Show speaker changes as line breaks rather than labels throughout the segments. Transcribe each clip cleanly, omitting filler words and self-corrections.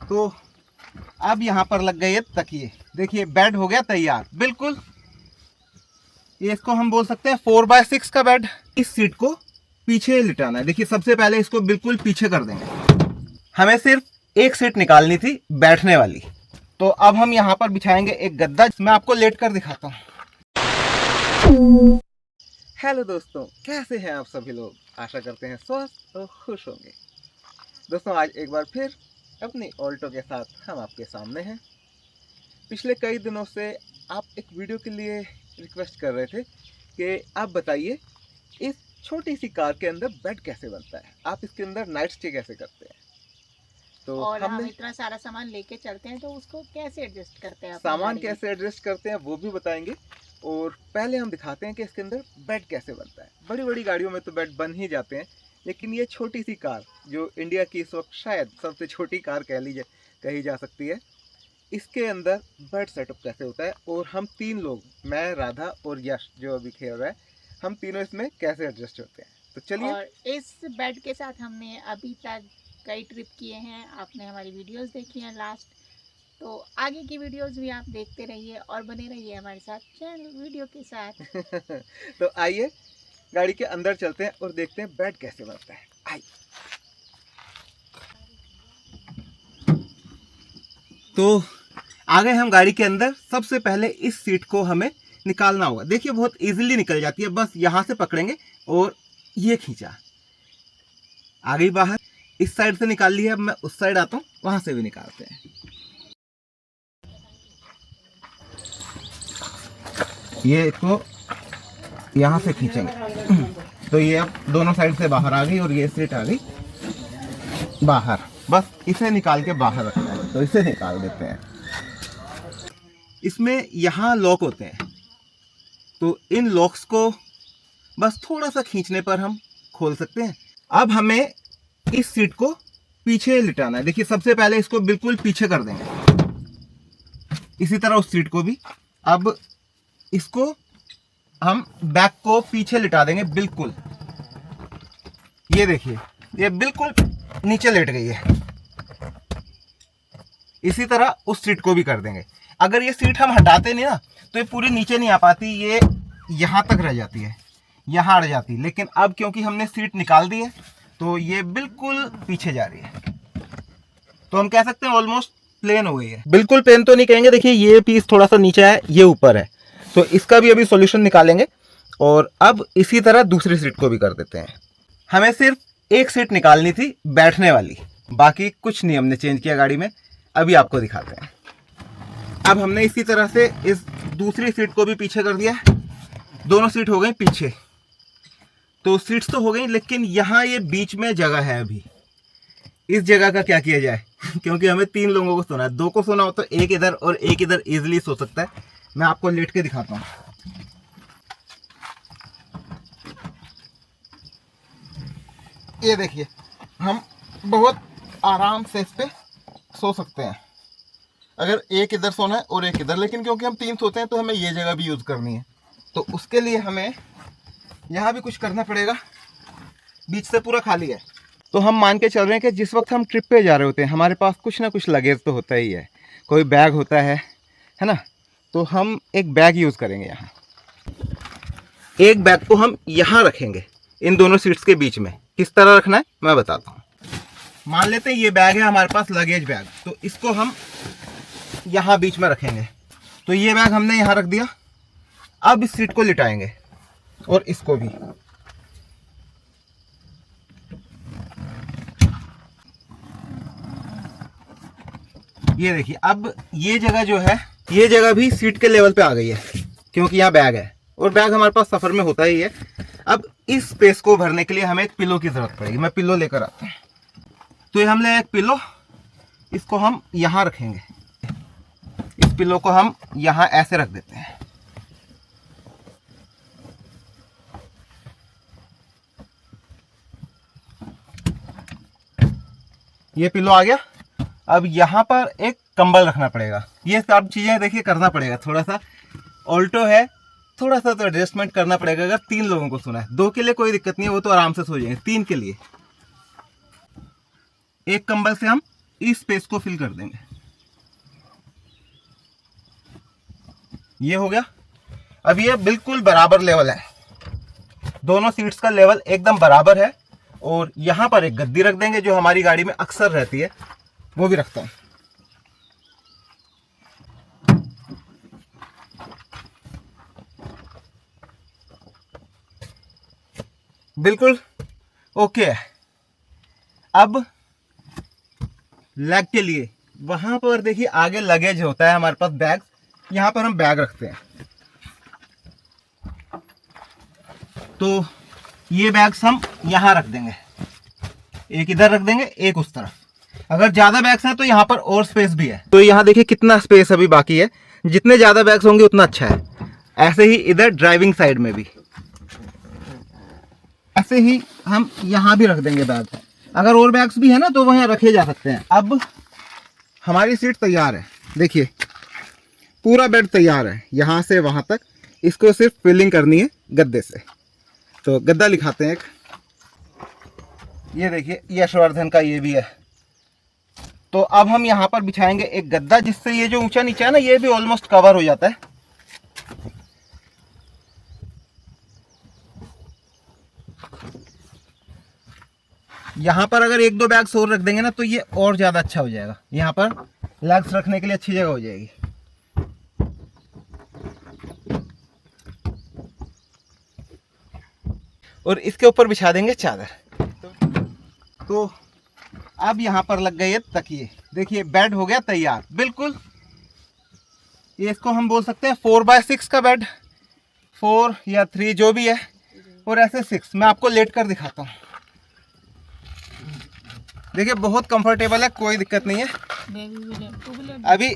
तो अब यहाँ पर लग गए तकिए। देखिए बेड हो गया तैयार बिल्कुल। ये इसको हम बोल सकते हैं 4x6 का बेड। इस सीट को पीछे लिटाना है। देखिए सबसे पहले इसको बिल्कुल पीछे कर देंगे। हमें सिर्फ एक सीट निकालनी थी बैठने वाली। तो अब हम यहाँ पर बिछाएंगे एक गद्दा। मैं आपको लेट कर दिखाता हूँ। हेलो दोस्तों, कैसे हैं आप सभी लोग? आशा करते हैं स्वस्थ और खुश होंगे। दोस्तों आज एक बार फिर अपनी ऑल्टो के साथ हम आपके सामने हैं। पिछले कई दिनों से आप एक वीडियो के लिए रिक्वेस्ट कर रहे थे कि आप बताइए इस छोटी सी कार के अंदर बेड कैसे बनता है, आप इसके अंदर नाइट स्टे कैसे करते हैं। तो
और हम
हमने
इतना सारा सामान लेके चलते हैं तो उसको कैसे एडजस्ट करते हैं अपनी
सामान
गाड़ी में?
कैसे एडजस्ट करते हैं वो भी बताएंगे। और पहले हम दिखाते हैं कि इसके अंदर बेड कैसे बनता है। बड़ी बड़ी गाड़ियों में तो बेड बन ही जाते हैं, लेकिन ये छोटी सी कार जो इंडिया की इस वक्त शायद सबसे छोटी कार कही जा सकती है, इसके अंदर बेड सेटअप कैसे होता है। और हम तीन लोग, मैं, राधा और यश जो अभी खेल रहा है, हम तीनों इसमें कैसे एडजस्ट होते हैं। तो चलिए।
और इस बेड के साथ हमने अभी तक कई ट्रिप किए हैं। आपने हमारी वीडियोस देखी हैं लास्ट, तो आगे की वीडियोस भी आप देखते रहिए और बने रहिए हमारे साथ चैनल वीडियो के साथ।
तो आइए गाड़ी के अंदर चलते हैं और देखते हैं बेड कैसे बनता है। आइए। तो आ गए हम गाड़ी के अंदर। सबसे पहले इस सीट को हमें निकालना होगा। देखिए बहुत इजीली निकल जाती है, बस यहाँ से पकड़ेंगे और ये खींचा, आ गई बाहर। इस साइड से निकाल ली है। अब मैं उस साइड आता हूँ, वहां से भी निकालते हैं। ये इसको यहाँ से खींचेंगे तो ये अब दोनों साइड से बाहर आ गई और ये सीट आ गई बाहर। बस इसे निकाल के बाहर रखना है, तो इसे निकाल देते हैं। इसमें यहाँ लॉक होते हैं, तो इन लॉक्स को बस थोड़ा सा खींचने पर हम खोल सकते हैं। अब हमें इस सीट को पीछे लिटाना है। देखिए सबसे पहले इसको बिल्कुल पीछे कर देंगे, इसी तरह उस सीट को भी। अब इसको हम बैक को पीछे लिटा देंगे बिल्कुल। ये देखिए ये बिल्कुल नीचे लेट गई है। इसी तरह उस सीट को भी कर देंगे। अगर ये सीट हम हटाते नहीं ना तो ये पूरी नीचे नहीं आ पाती, ये यहाँ तक रह जाती है, यहाँ अड़ जाती है। लेकिन अब क्योंकि हमने सीट निकाल दी है तो ये बिल्कुल पीछे जा रही है। तो हम कह सकते हैं ऑलमोस्ट प्लेन हो गई है। बिल्कुल प्लेन तो नहीं कहेंगे। देखिए ये पीस थोड़ा सा नीचे है, ये ऊपर है, तो इसका भी अभी सॉल्यूशन निकालेंगे। और अब इसी तरह दूसरी सीट को भी कर देते हैं। हमें सिर्फ एक सीट निकालनी थी बैठने वाली, बाकी कुछ नहीं हमने चेंज किया गाड़ी में। अभी आपको दिखाते हैं। अब हमने इसी तरह से इस दूसरी सीट को भी पीछे कर दिया। दोनों सीट हो गई पीछे, तो सीट्स तो हो गई, लेकिन यहाँ ये बीच में जगह है। अभी इस जगह का क्या किया जाए क्योंकि हमें तीन लोगों को सोना है। दो को सोना हो तो एक इधर और एक इधर इजीली सो सकता है। मैं आपको लेट के दिखाता हूँ। ये देखिए हम बहुत आराम से इस पे सो सकते हैं, अगर एक इधर सोना है और एक इधर। लेकिन क्योंकि हम तीन सोते हैं तो हमें ये जगह भी यूज़ करनी है, तो उसके लिए हमें यहाँ भी कुछ करना पड़ेगा। बीच से पूरा खाली है, तो हम मान के चल रहे हैं कि जिस वक्त हम ट्रिप पे जा रहे होते हैं हमारे पास कुछ ना कुछ लगेज तो होता ही है। कोई बैग होता है ना। तो हम एक बैग यूज़ करेंगे। यहाँ एक बैग को हम यहाँ रखेंगे इन दोनों सीट्स के बीच में। किस तरह रखना है मैं बताता हूँ। मान लेते हैं ये बैग है हमारे पास, लगेज बैग, तो इसको हम यहाँ बीच में रखेंगे। तो ये बैग हमने यहाँ रख दिया। अब इस सीट को लिटाएंगे और इसको भी। ये देखिए अब ये जगह जो है, ये जगह भी सीट के लेवल पे आ गई है, क्योंकि यहाँ बैग है और बैग हमारे पास सफर में होता ही है। अब इस स्पेस को भरने के लिए हमें एक पिलो की जरूरत पड़ेगी। मैं पिलो लेकर आता हूँ। तो ये हमने एक पिलो, इसको हम यहाँ रखेंगे। इस पिलो को हम यहाँ ऐसे रख देते हैं। ये पिलो आ गया। अब यहाँ पर एक कंबल रखना पड़ेगा। ये सब चीज़ें देखिए करना पड़ेगा। थोड़ा सा ऑल्टो है, थोड़ा सा तो एडजस्टमेंट करना पड़ेगा। अगर तीन लोगों को सोना है, दो के लिए कोई दिक्कत नहीं है, वो तो आराम से सो जाएंगे। तीन के लिए एक कंबल से हम इस स्पेस को फिल कर देंगे। ये हो गया। अब ये बिल्कुल बराबर लेवल है, दोनों सीट्स का लेवल एकदम बराबर है। और यहाँ पर एक गद्दी रख देंगे जो हमारी गाड़ी में अक्सर रहती है, वो भी रखता हूँ। बिल्कुल ओके है। अब लेग के लिए वहां पर देखिए आगे लगेज होता है हमारे पास, बैग, यहाँ पर हम बैग रखते हैं। तो ये बैग्स हम यहाँ रख देंगे, एक इधर रख देंगे, एक उस तरफ। अगर ज़्यादा बैग्स हैं तो यहाँ पर और स्पेस भी है। तो यहाँ देखिए कितना स्पेस अभी बाकी है, जितने ज़्यादा बैग्स होंगे उतना अच्छा है। ऐसे ही इधर ड्राइविंग साइड में भी ऐसे ही हम यहाँ भी रख देंगे बैग। अगर और बैग्स भी है ना तो वहाँ रखे जा सकते हैं। अब हमारी सीट तैयार है, देखिए पूरा बेड तैयार है यहाँ से वहाँ तक। इसको सिर्फ फिलिंग करनी है गद्दे से। तो गद्दा लिखाते हैं एक, ये देखिए यशवर्धन का ये भी है। तो अब हम यहाँ पर बिछाएंगे एक गद्दा, जिससे ये जो ऊंचा नीचा है ना ये भी ऑलमोस्ट कवर हो जाता है। यहाँ पर अगर एक दो बैग्स और रख देंगे ना तो ये और ज़्यादा अच्छा हो जाएगा। यहाँ पर लैग्स रखने के लिए अच्छी जगह हो जाएगी। और इसके ऊपर बिछा देंगे चादर। तो अब यहाँ पर लग गए ये तकिए। देखिए बेड हो गया तैयार बिल्कुल। ये इसको हम बोल सकते हैं 4x6 का बेड, 4 या 3 जो भी है, और ऐसे 6। मैं आपको लेट कर दिखाता हूँ। देखिए बहुत कंफर्टेबल है, कोई दिक्कत नहीं है। अभी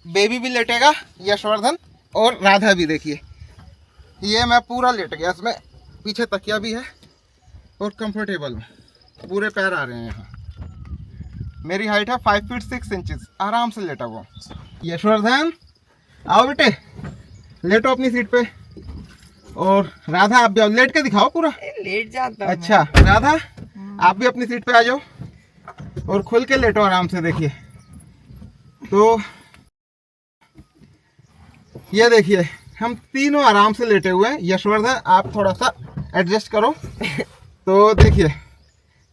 बेबी भी लेटेगा, यशवर्धन और राधा भी। देखिए ये मैं पूरा लेट गया इसमें, पीछे तकिया भी है और कंफर्टेबल हूँ। पूरे पैर आ रहे हैं यहाँ। मेरी हाइट है 5 फीट 6 इंचेस। आराम से लेटा हुआ। यशवर्धन आओ बेटे, लेटो अपनी सीट पे। और राधा आप भी आओ, लेट के दिखाओ पूरा।
लेट जाता हूं।
अच्छा राधा आप भी अपनी सीट पे आ जाओ और खुल के लेटो आराम से। देखिए तो ये देखिए हम तीनों आराम से लेटे हुए हैं। यशवर्धन आप थोड़ा सा एडजस्ट करो। तो देखिए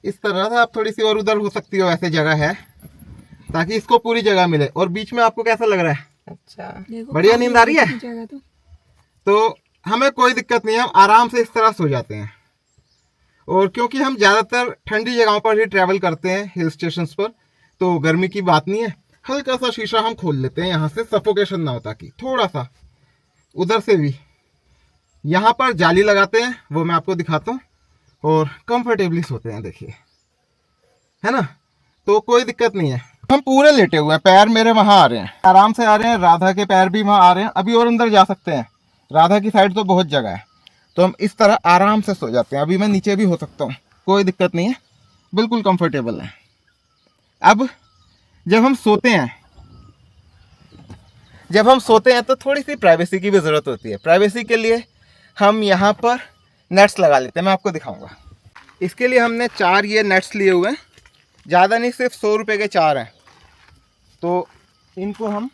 इस तरह से आप थोड़ी सी और उधर हो सकती हो, ऐसे जगह है ताकि इसको पूरी जगह मिले। और बीच में आपको कैसा लग रहा है?
अच्छा,
बढ़िया नींद आ रही है? तो हमें कोई दिक्कत नहीं है, हम आराम से इस तरह सो जाते हैं। और क्योंकि हम ज़्यादातर ठंडी जगहों पर ही ट्रैवल करते हैं, हिल स्टेशंस पर, तो गर्मी की बात नहीं है। हल्का सा शीशा हम खोल लेते हैं यहाँ से, सफोकेशन ना हो, ताकि थोड़ा सा उधर से भी। यहाँ पर जाली लगाते हैं, वो मैं आपको दिखाता हूँ, और कंफर्टेबली सोते हैं। देखिए है ना, तो कोई दिक्कत नहीं है। हम पूरे लेटे हुए हैं, पैर मेरे वहाँ आ रहे हैं, आराम से आ रहे हैं। राधा के पैर भी वहाँ आ रहे हैं। अभी और अंदर जा सकते हैं, राधा की साइड तो बहुत जगह है। तो हम इस तरह आराम से सो जाते हैं। अभी मैं नीचे भी हो सकता हूँ, कोई दिक्कत नहीं है, बिल्कुल कंफर्टेबल है। अब जब हम सोते हैं तो थोड़ी सी प्राइवेसी की भी ज़रूरत होती है। प्राइवेसी के लिए हम यहाँ पर नेट्स लगा लेते हैं, मैं आपको दिखाऊंगा। इसके लिए हमने 4 ये नेट्स लिए हुए हैं, ज़्यादा नहीं, सिर्फ 100 रुपये के 4 हैं। तो इनको हम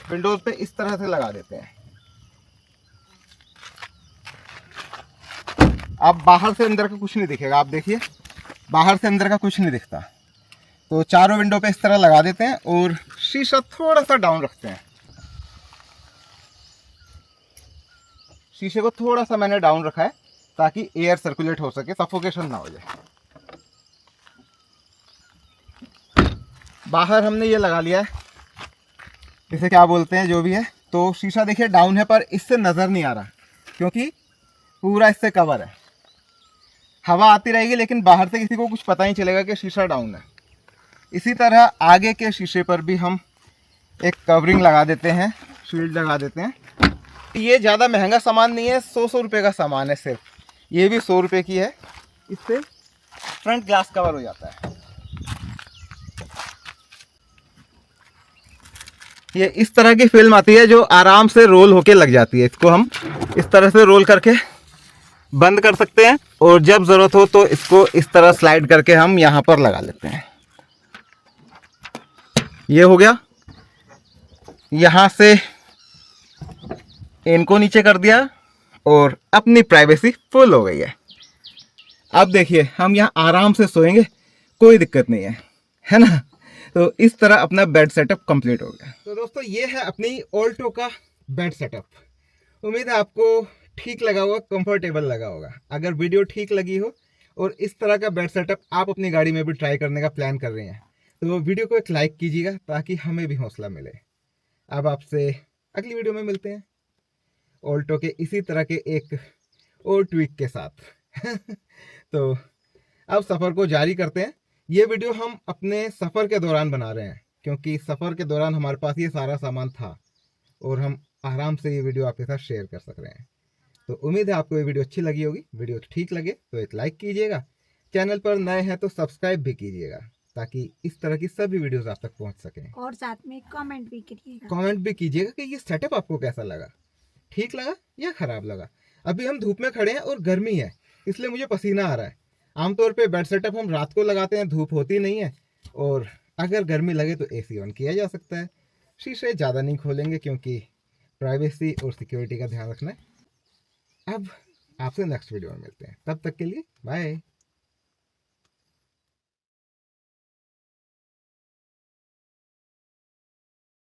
विंडोज़ पे इस तरह से लगा देते हैं। अब बाहर से अंदर का कुछ नहीं दिखेगा। आप देखिए बाहर से अंदर का कुछ नहीं दिखता। तो चारों विंडो पे इस तरह लगा देते हैं और शीशा थोड़ा सा डाउन रखते हैं। शीशे को थोड़ा सा मैंने डाउन रखा है ताकि एयर सर्कुलेट हो सके, सफोकेशन ना हो जाए। बाहर हमने ये लगा लिया है, इसे क्या बोलते हैं जो भी है। तो शीशा देखिए डाउन है, पर इससे नज़र नहीं आ रहा क्योंकि पूरा इससे कवर है। हवा आती रहेगी लेकिन बाहर से किसी को कुछ पता नहीं चलेगा कि शीशा डाउन है। इसी तरह आगे के शीशे पर भी हम एक कवरिंग लगा देते हैं, शील्ड लगा देते हैं। ये ज़्यादा महंगा सामान नहीं है, 100 रुपये का सामान है सिर्फ। ये भी 100 रुपये की है। इससे फ्रंट ग्लास कवर हो जाता है। ये इस तरह की फिल्म आती है जो आराम से रोल होके लग जाती है। इसको हम इस तरह से रोल करके बंद कर सकते हैं और जब ज़रूरत हो तो इसको इस तरह स्लाइड करके हम यहाँ पर लगा लेते हैं। ये हो गया। यहाँ से इनको नीचे कर दिया और अपनी प्राइवेसी फुल हो गई है। अब देखिए हम यहाँ आराम से सोएंगे, कोई दिक्कत नहीं है ना। तो इस तरह अपना बेड सेटअप कंप्लीट हो गया। तो दोस्तों ये है अपनी ऑल्टो का बेड सेटअप। उम्मीद है आपको ठीक लगा होगा, कंफर्टेबल लगा होगा। अगर वीडियो ठीक लगी हो और इस तरह का बेड सेटअप आप अपनी गाड़ी में भी ट्राई करने का प्लान कर रहे हैं तो वीडियो को एक लाइक कीजिएगा ताकि हमें भी हौसला मिले। अब आपसे अगली वीडियो में मिलते हैं ऑल्टो के इसी तरह के एक और ट्विक के साथ। तो अब सफ़र को जारी करते हैं। ये वीडियो हम अपने सफ़र के दौरान बना रहे हैं क्योंकि सफ़र के दौरान हमारे पास ये सारा सामान था और हम आराम से ये वीडियो आपके साथ शेयर कर सक रहे हैं। तो उम्मीद है आपको ये वीडियो अच्छी लगी होगी। वीडियो ठीक लगे तो एक लाइक कीजिएगा, चैनल पर नए हैं तो सब्सक्राइब भी कीजिएगा ताकि इस तरह की सभी वीडियोस आप तक पहुंच सकें।
और साथ में कमेंट भी करिएगा।
कमेंट भी कीजिएगा कि ये सेटअप आपको कैसा लगा, ठीक लगा या ख़राब लगा। अभी हम धूप में खड़े हैं और गर्मी है इसलिए मुझे पसीना आ रहा है। आमतौर पे बेड सेटअप हम रात को लगाते हैं, धूप होती नहीं है, और अगर गर्मी लगे तो एसी ऑन किया जा सकता है। शीशे ज़्यादा नहीं खोलेंगे क्योंकि प्राइवेसी और सिक्योरिटी का ध्यान रखना है। अब आपसे नेक्स्ट वीडियो में मिलते हैं, तब तक के लिए बाय।